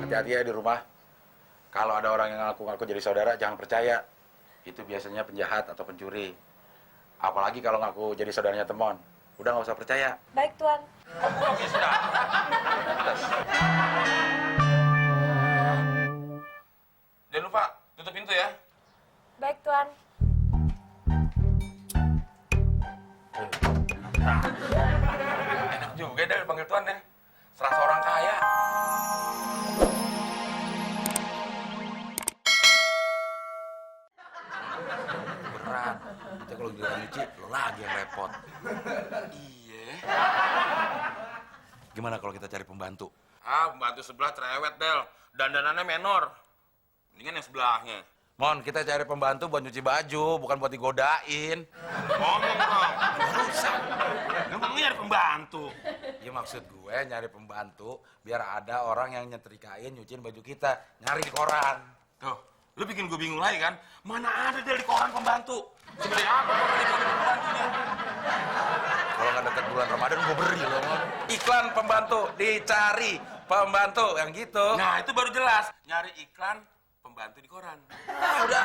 hati-hati ya di rumah. Kalau ada orang yang ngaku-ngaku jadi saudara, jangan percaya. Itu biasanya penjahat atau pencuri. Apalagi kalau ngaku jadi saudaranya Temon. Udah nggak usah percaya. Baik, Tuan. Oke, sudah. Jangan lupa tutup pintu ya. Baik, Tuan. Enak juga dah dipanggil tuan ya. Serasa orang kaya. Berat. Kita kalau giliran nyuci, lo lagi yang repot. Iya. Gimana kalau kita cari pembantu? Pembantu sebelah cerewet, Del. Dandanannya menor. Mendingan yang sebelahnya. Mon, kita cari pembantu buat nyuci baju, bukan buat digodain. Ngomong dong. Rusak. Ngomongnya nyari pembantu. Ya maksud gue nyari pembantu biar ada orang yang nyetrikain nyuciin baju kita. Nyari di koran. Tuh, lu bikin gue bingung lagi kan? Mana ada Del di koran pembantu? Sebenarnya apa orang yang jadi pembantunya? Kalau nggak deket bulan Ramadan gue beri loh, Mon. Iklan pembantu, dicari pembantu, yang gitu. Nah, itu baru jelas. Nyari iklan pembantu di koran. Udah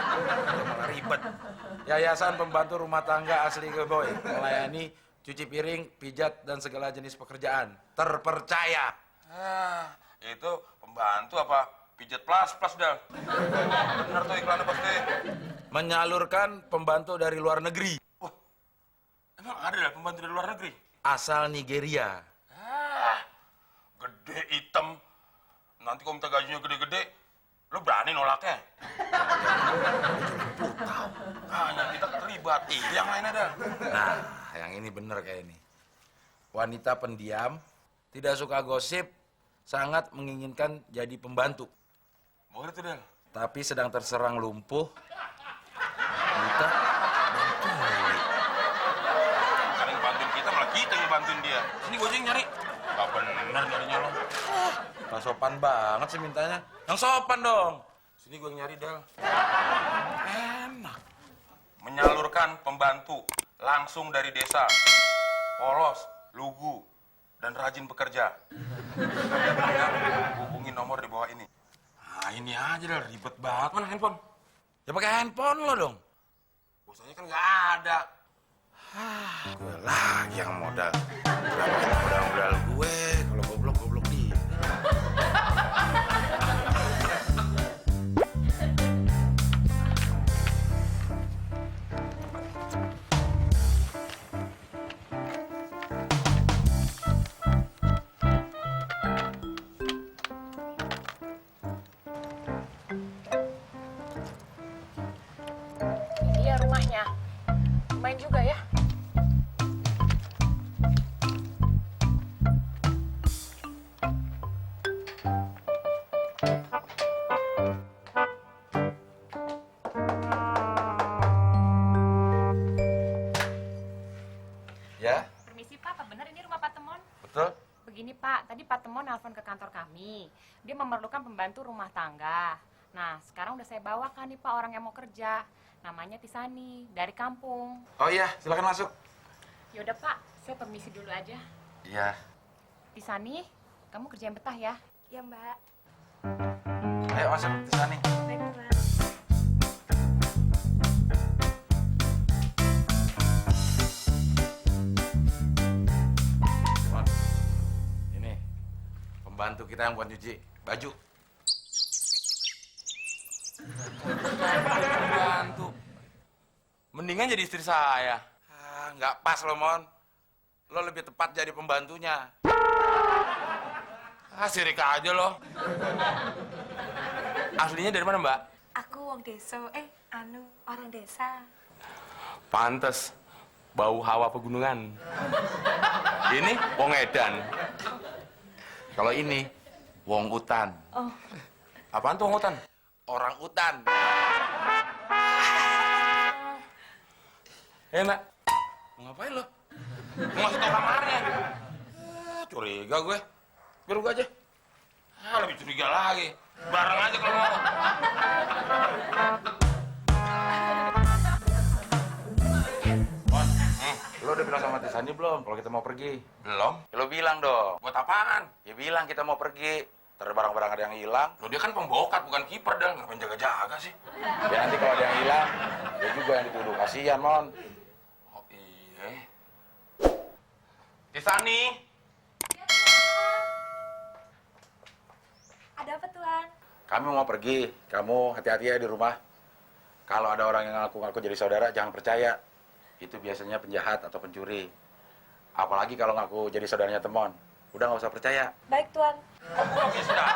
malah ribet. Yayasan Pembantu Rumah Tangga Asli Geboy melayani cuci piring, pijat, dan segala jenis pekerjaan. Terpercaya. Itu pembantu apa? Pijat plus dah. Bener tuh iklannya pasti. Menyalurkan pembantu dari luar negeri. Wah, emang ada dah pembantu dari luar negeri? Asal Nigeria. Gede, hitam. Nanti kalau minta gajinya gede-gede, lu berani nolaknya? Hanya kita terlibat. Yang lain ada. Nah, yang ini bener kayak ini. Wanita pendiam, tidak suka gosip, sangat menginginkan jadi pembantu. Boleh tuh, Del. Tapi sedang terserang lumpuh, buta, dan tuli. Bukan yang bantuin kita, malah kita yang bantuin dia. Sini gue aja yang nyari. Gak bener nyarinya lo. Gak sopan banget sih mintanya. Yang sopan dong. Sini gue yang nyari, Del. Enak. Menyalurkan pembantu langsung dari desa. Polos, lugu, dan rajin bekerja. Hubungi nomor di bawah ini. Nah, ini aja dah, ribet banget. Mana handphone? Ya pakai handphone lo dong. Pulsanya kan nggak ada. Gue lagi yang modal. Berapa modal gue? Kalau goblok dia. Iya, rumahnya. Main juga ya. Ya, Permisi Pak, apa benar ini rumah Pak Temon? betul. Begini Pak, tadi Pak Temon nelpon ke kantor kami. Dia memerlukan pembantu rumah tangga. Nah, sekarang udah saya bawakan nih Pak orang yang mau kerja. Namanya Tisani, dari kampung. Oh iya, silakan masuk. Yaudah Pak, saya permisi dulu aja. Iya. Tisani, kamu kerja yang betah ya? Ya, Mbak. Ayo masuk ke sana nih. Baik, Tuan. Mon, ini pembantu kita yang buat nyuci baju. Pembantu. Mendingan jadi istri saya. Nggak pas lo, Mon. Lo lebih tepat jadi pembantunya. Sirik aja lo. Aslinya dari mana, Mbak? Aku wong desa. Orang desa. Pantes. Bau hawa pegunungan. Ini wong edan. Kalau ini, wong utan. Oh, Apaan tuh wong hutan? Orang utan. Enak. Mau ngapain lo? Mau ngasih tau kamarnya. Curiga gue. Biar gue aja. Lebih curiga lagi. Bareng aja kalau mau. Mon, lo udah bilang sama Tisani belum kalau kita mau pergi? Belum? Ya, lo bilang dong. Buat apaan? Ya bilang kita mau pergi. Ntar barang-barang ada yang hilang. Loh, dia kan pembokat, bukan kiper, Dal. Ngapain jaga-jaga sih? Ya nanti kalau ada yang hilang, dia juga yang dituduh. Kasihan, Mon. Oh iya. Tisani. Ada apa, Tuan? Kami mau pergi. Kamu hati-hati ya di rumah. Kalau ada orang yang ngaku-ngaku jadi saudara, jangan percaya. Itu biasanya penjahat atau pencuri. Apalagi kalau ngaku jadi saudaranya Temon. Udah nggak usah percaya. Baik, Tuan. Oh, pura-pura sudah.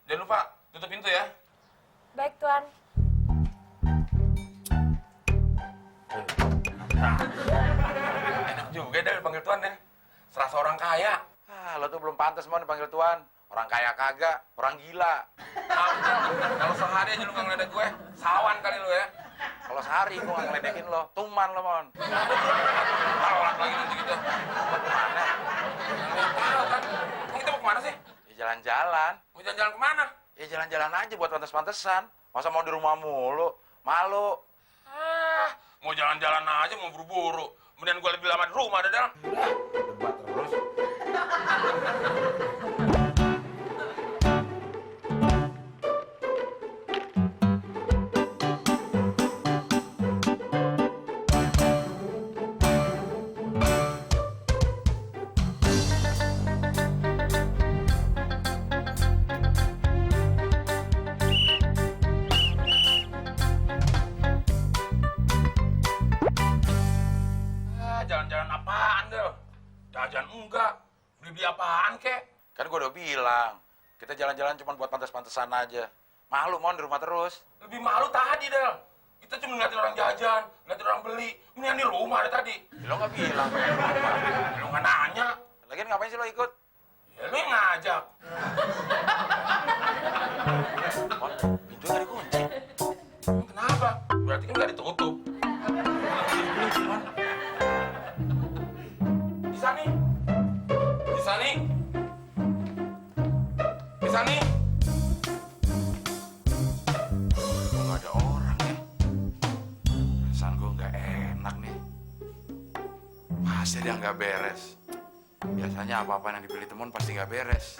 Jangan lupa tutup pintu ya. Baik, Tuan. Enak juga Dal panggil tuan ya. Serasa orang kaya. Ah, lo tuh belum pantas, Mon, dipanggil Tuan. Orang kaya kagak, orang gila. Kalau sehari aja lu nggak ngeledek gue, sawan kali lu ya. Kalau sehari gue nggak ngeledekin lo, tuman lo, Mon. Telat lagi nanti gitu. Kemana? Nggak tahu kan. Emang kita mau kemana sih? Ya jalan-jalan. Mau jalan-jalan kemana? Ya jalan-jalan aja buat pantes-pantesan. Masa mau di rumah mulu? Malu. Mau jalan-jalan aja, mau buru-buru. Kemudian gue lebih lama di rumah, Dadal. Debat terus. Jalan-jalan apaan, Del? Jajan enggak. Beli apaan, kek? Kan gue udah bilang, kita jalan-jalan cuma buat pantes-pantesan aja. Malu, Mon, di rumah terus. Lebih malu tadi, Del. Kita cuma ngeliatin orang jajan, ngeliatin orang beli. Mendingan di rumah ada tadi. Ya, lo nggak bilang. Lu nggak nanya. Lagian ngapain sih lo ikut? Ya lu yang ngajak. Mon, pintu nggak dikunci. Kenapa? Berarti kan nggak ditutup. Bisa nih. Bisa nih. Bisa nih. Kok nggak ada orang ya? Perasaan gue nggak enak nih. Pasti dia nggak beres. Biasanya apa-apa yang dipilih Temon pasti nggak beres.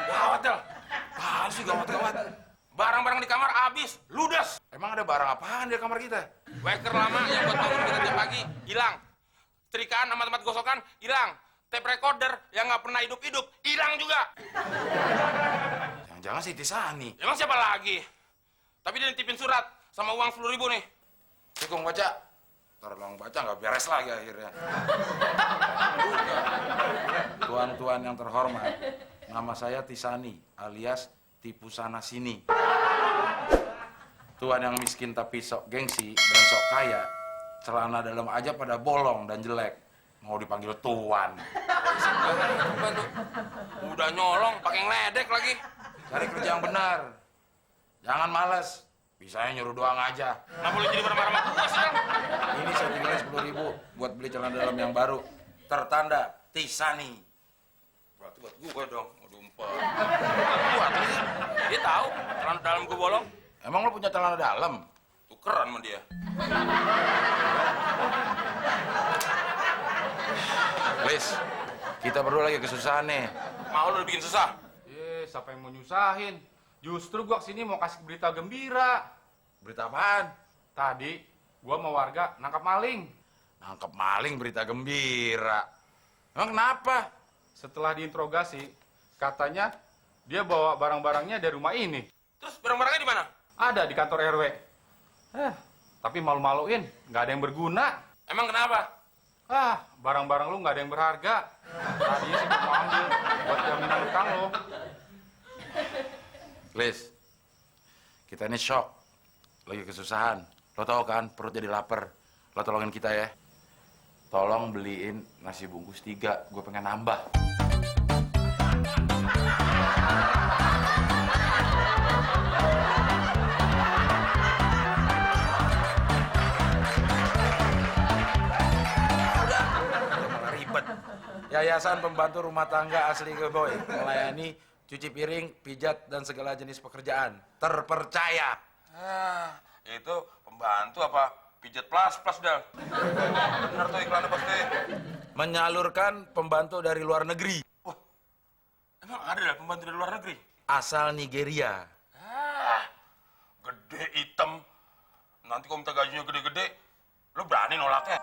Gawat, Del. Apaan sih gawat-gawat? Barang-barang di kamar habis, ludes. Emang ada barang apaan di kamar kita? Waker lama yang buat bangun kita tiap pagi, hilang. Setrikaan sama tempat gosokan, hilang. Tape recorder yang nggak pernah hidup-hidup, hilang juga. Jangan-jangan si Tisani. Emang siapa lagi? Tapi dia nitipin surat sama uang 10.000 nih. Cukup baca. Tolong baca nggak beres lagi akhirnya. Tuan-tuan yang terhormat, nama saya Tisani alias Tipu Sana Sini. Tuan yang miskin tapi sok gengsi dan sok kaya, celana dalam aja pada bolong dan jelek. Mau dipanggil tuan. Udah nyolong, pakai ngeledek lagi. Cari kerja yang benar. Jangan males. Bisanya nyuruh doang aja. Nggak boleh jadi marah-marah sama gue sih, Del. Ini saya tinggalin 10.000 buat beli celana dalam yang baru. Tertanda Tisani. Berarti buat gue dong, mau diumpet. Buat sih. Dia tahu, celana dalam gue bolong. Emang lo punya celana dalam? Tukeran sama dia. Lis, kita berdua lagi kesusahan nih. Mau lu bikin susah? Siapa yang mau nyusahin? Justru gua kesini mau kasih berita gembira. Berita apaan? Tadi gua sama warga nangkap maling. Nangkep maling, berita gembira. Emang kenapa? Setelah diinterogasi, katanya dia bawa barang-barangnya dari rumah ini. Terus barang-barangnya di mana? Ada di kantor RW. Tapi malu-maluin, nggak ada yang berguna. Emang kenapa? Barang-barang lu nggak ada yang berharga. Tadinya sih gua mau ambil buat jaminan utang lo. Lis, kita ini shock. Lagi kesusahan. Lo tau kan, perut jadi lapar. Lo tolongin kita ya. Tolong beliin nasi bungkus 3. Gue pengen nambah. Udah malah ribet. Yayasan Pembantu Rumah Tangga Asli Geboy melayani cuci piring, pijat, dan segala jenis pekerjaan. Terpercaya. Itu pembantu apa Pijet plus Dal. Bener tuh iklannya pasti. Menyalurkan pembantu dari luar negeri. Wah, emang ada Dal pembantu dari luar negeri? Asal Nigeria. Ah, gede hitam. Nanti kalau minta gajinya gede-gede, lo berani nolaknya?